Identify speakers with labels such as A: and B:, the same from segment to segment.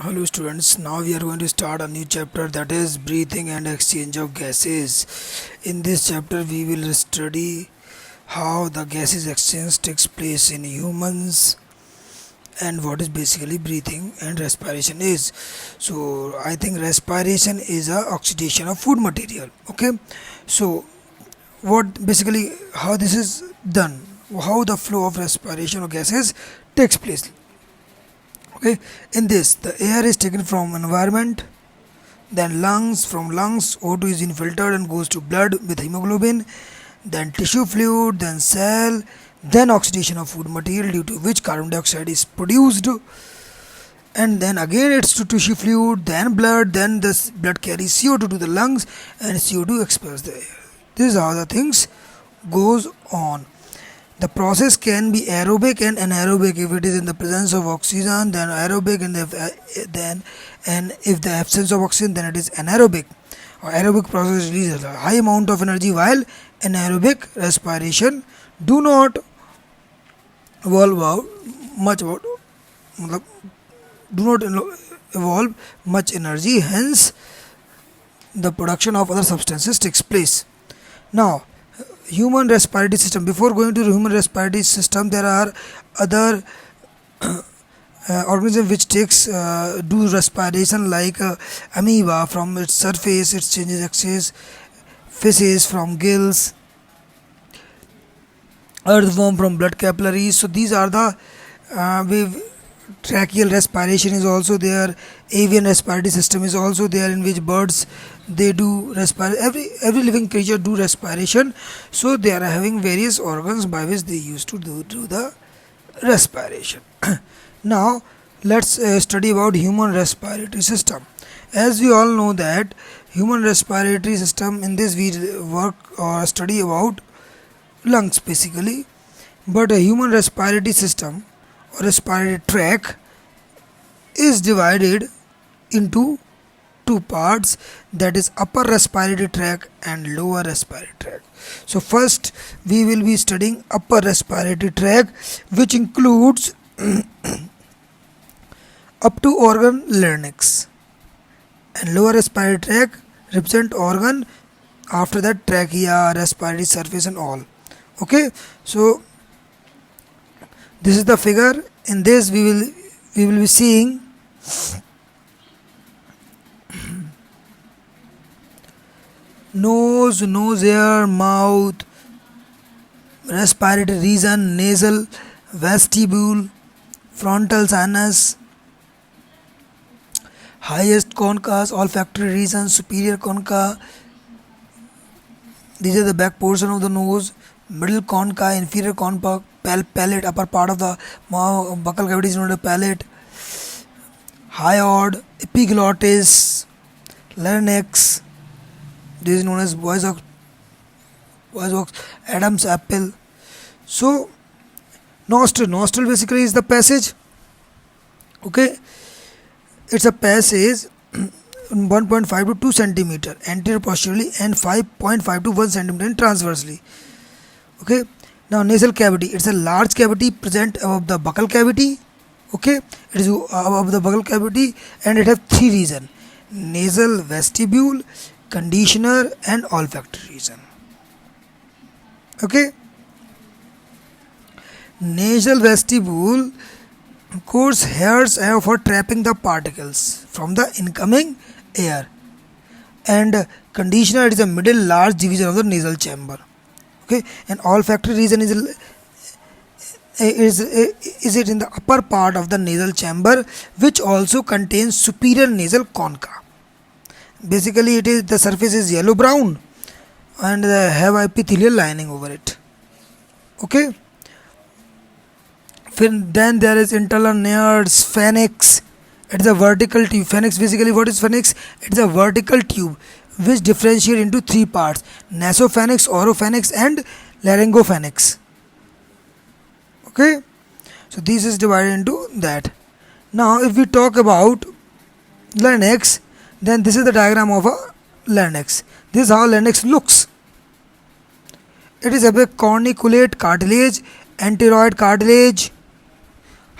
A: Hello students, now we are going to start a new chapter, that is breathing and exchange of gases. In this chapter we will study how the gases exchange takes place in humans and what is basically breathing and respiration is. So I think respiration is a oxidation of food material. Okay, so what basically how this is done, how the flow of respiration of gases takes place. Okay, in this the air is taken from environment, then lungs, from lungs O2 is infiltrated and goes to blood with hemoglobin, then tissue fluid, then cell, then oxidation of food material due to which carbon dioxide is produced, and then again it's to tissue fluid, then blood, then this blood carries CO2 to the lungs and CO2 expels the air. This is how the things goes on. The process can be aerobic and anaerobic. If it is in the presence of oxygen, then aerobic, and if the absence of oxygen, then it is anaerobic. Or aerobic process releases a high amount of energy, while anaerobic respiration do not evolve much about do not evolve much energy. Hence, the production of other substances takes place. Now, human respiratory system. Before going to the human respiratory system, there are other organism which takes do respiration, like amoeba. From its surface it changes exchanges feces from gills, earthworm from blood capillaries. So these are the tracheal respiration is also there, avian respiratory system is also there, in which birds they do respire. Every living creature do respiration, so they are having various organs by which they used to do the respiration. Now let's study about human respiratory system. As we all know that human respiratory system, in this we work or study about lungs basically, but a human respiratory system or respiratory tract is divided into two parts, that is upper respiratory tract and lower respiratory tract. So first we will be studying upper respiratory tract, which includes up to organ larynx, and lower respiratory tract represent organ after that trachea, respiratory surface and all. Okay, so this is the figure. In this we will be seeing nose, ear, mouth, respiratory region, nasal vestibule, frontal sinus, highest concha, olfactory region, superior concha. These are the back portion of the nose, middle concha, inferior concha, palate, upper part of the buccal cavity is known as palate, hyoid, epiglottis, larynx, this is known as voice box, Adam's apple. So nostril basically is the passage. Okay, it's a passage 1.5 to 2 centimeter anterior posteriorly and 5.5 to 1 centimeter transversely. Okay, now nasal cavity, it's a large cavity present above the buccal cavity. Okay, it is above the buccal cavity and it has three regions: nasal vestibule, conditioner and olfactory region. Okay, nasal vestibule coats hairs for trapping the particles from the incoming air, and conditioner is a middle large division of the nasal chamber. Okay, and olfactory region is it in the upper part of the nasal chamber, which also contains superior nasal concha. Basically it is, the surface is yellow brown and have epithelial lining over it. Okay, then there is internal nares, pharynx. It's a vertical tube. Pharynx, basically what is pharynx? It's a vertical tube which differentiate into three parts: nasopharynx, oropharynx and laryngopharynx. Okay, so this is divided into that. Now if we talk about larynx, then this is the diagram of a larynx. This is how larynx looks. It is a corniculate cartilage, anteroid cartilage,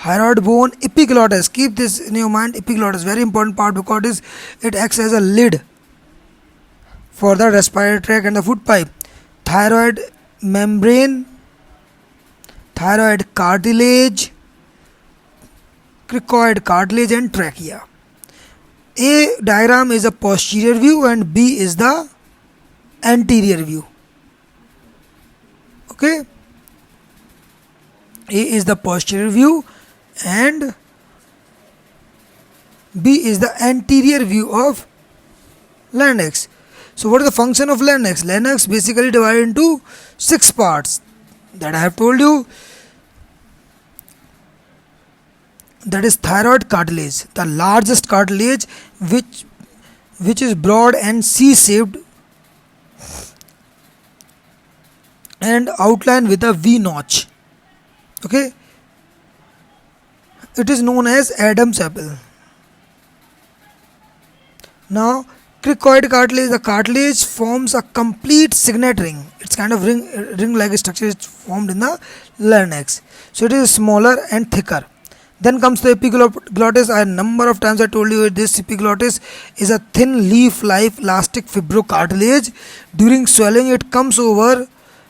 A: Thyroid bone, epiglottis. Keep this in your mind. Epiglottis, very important part because it acts as a lid for the respiratory tract and the food pipe. Thyroid membrane, thyroid cartilage, cricoid cartilage and trachea. A diagram is a posterior view and B is the anterior view. Okay, A is the posterior view and B is the anterior view of larynx. So what is the function of larynx? Larynx basically divided into 6 parts that I have told you. That is thyroid cartilage, the largest cartilage which is broad and C-shaped and outlined with a V notch. Okay, it is known as Adam's apple. Now cricoid cartilage, the cartilage forms a complete signet ring. It's kind of ring like structure is formed in the larynx. So it is smaller and thicker. Then comes the epiglottis. A number of times I told you this epiglottis is a thin leaf-like elastic fibrocartilage. During swelling, it comes over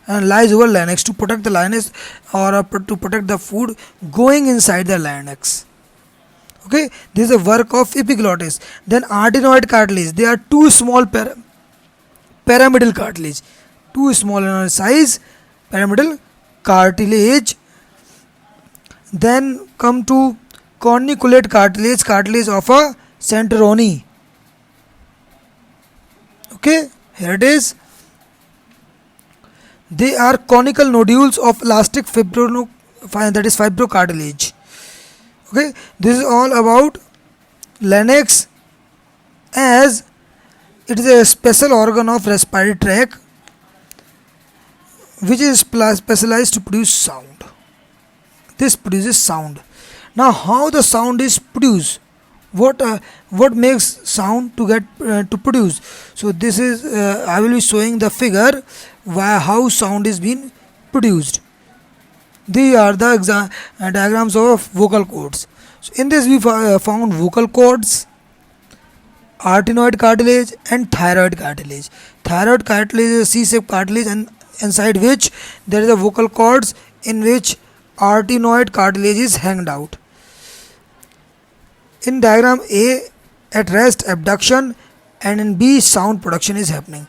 A: and lies over larynx to protect the larynx or to protect the food going inside the larynx. Okay, this is a work of epiglottis. Then arytenoid cartilage. They are two small pyramidal cartilage, too small in size, pyramidal cartilage. Then come to corniculate cartilage, cartilage of a centrone. Okay, here it is. They are conical nodules of elastic fibrocartilage. Okay, this is all about larynx, as it is a special organ of respiratory tract which is specialized to produce sound. This produces sound. Now how the sound is produced? What makes sound to get to produce? So this is I will be showing the figure how sound is being produced. These are the diagrams of vocal cords. So in this we found vocal cords, arytenoid cartilage and thyroid cartilage. Thyroid cartilage is a C-shaped cartilage and inside which there is a vocal cords in which arytenoid cartilage is hanged out. In diagram A, at rest abduction, and in B, sound production is happening.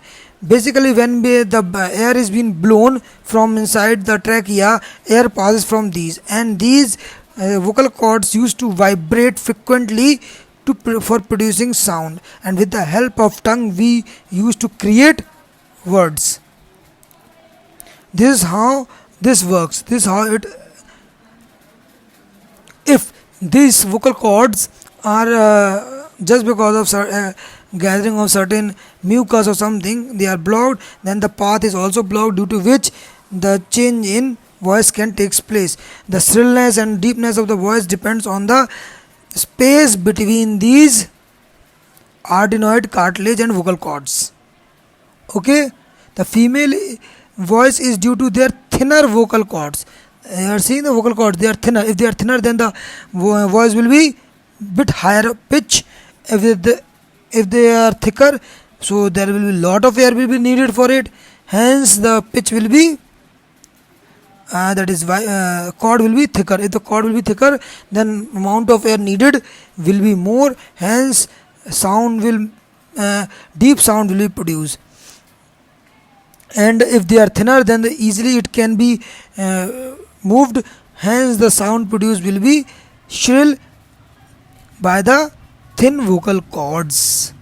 A: Basically when the air is being blown from inside the trachea, air passes from these, and these vocal cords used to vibrate frequently for producing sound, and with the help of tongue we used to create words. This is how this works. This is how it. If these vocal cords are just because of gathering of certain mucus or something, they are blocked, then the path is also blocked, due to which the change in voice can take place. The shrillness and deepness of the voice depends on the space between these arytenoid cartilage and vocal cords. Okay, the female voice is due to their thinner vocal cords. You are seeing the vocal cords, they are thinner. If they are thinner, then the voice will be bit higher pitch. If they are thicker, so there will be lot of air will be needed for it, hence the pitch will be cord will be thicker. If the cord will be thicker, then amount of air needed will be more, hence sound will deep sound will be produced. And if they are thinner, then easily it can be moved, hence the sound produced will be shrill by the thin vocal cords.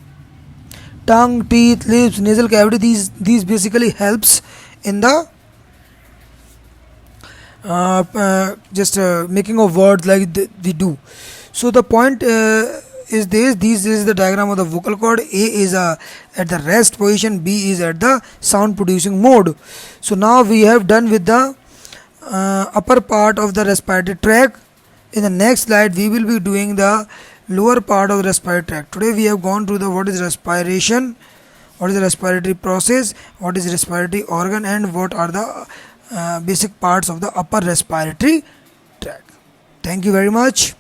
A: Tongue, teeth, lips, nasal cavity, these basically helps in the making of words like we do. So the point is this is the diagram of the vocal cord. A is at the rest position, B is at the sound producing mode. So now we have done with the upper part of the respiratory tract. In the next slide we will be doing the lower part of the respiratory tract. Today we have gone through the what is respiration, what is the respiratory process, what is respiratory organ, and what are the basic parts of the upper respiratory tract. Thank you very much.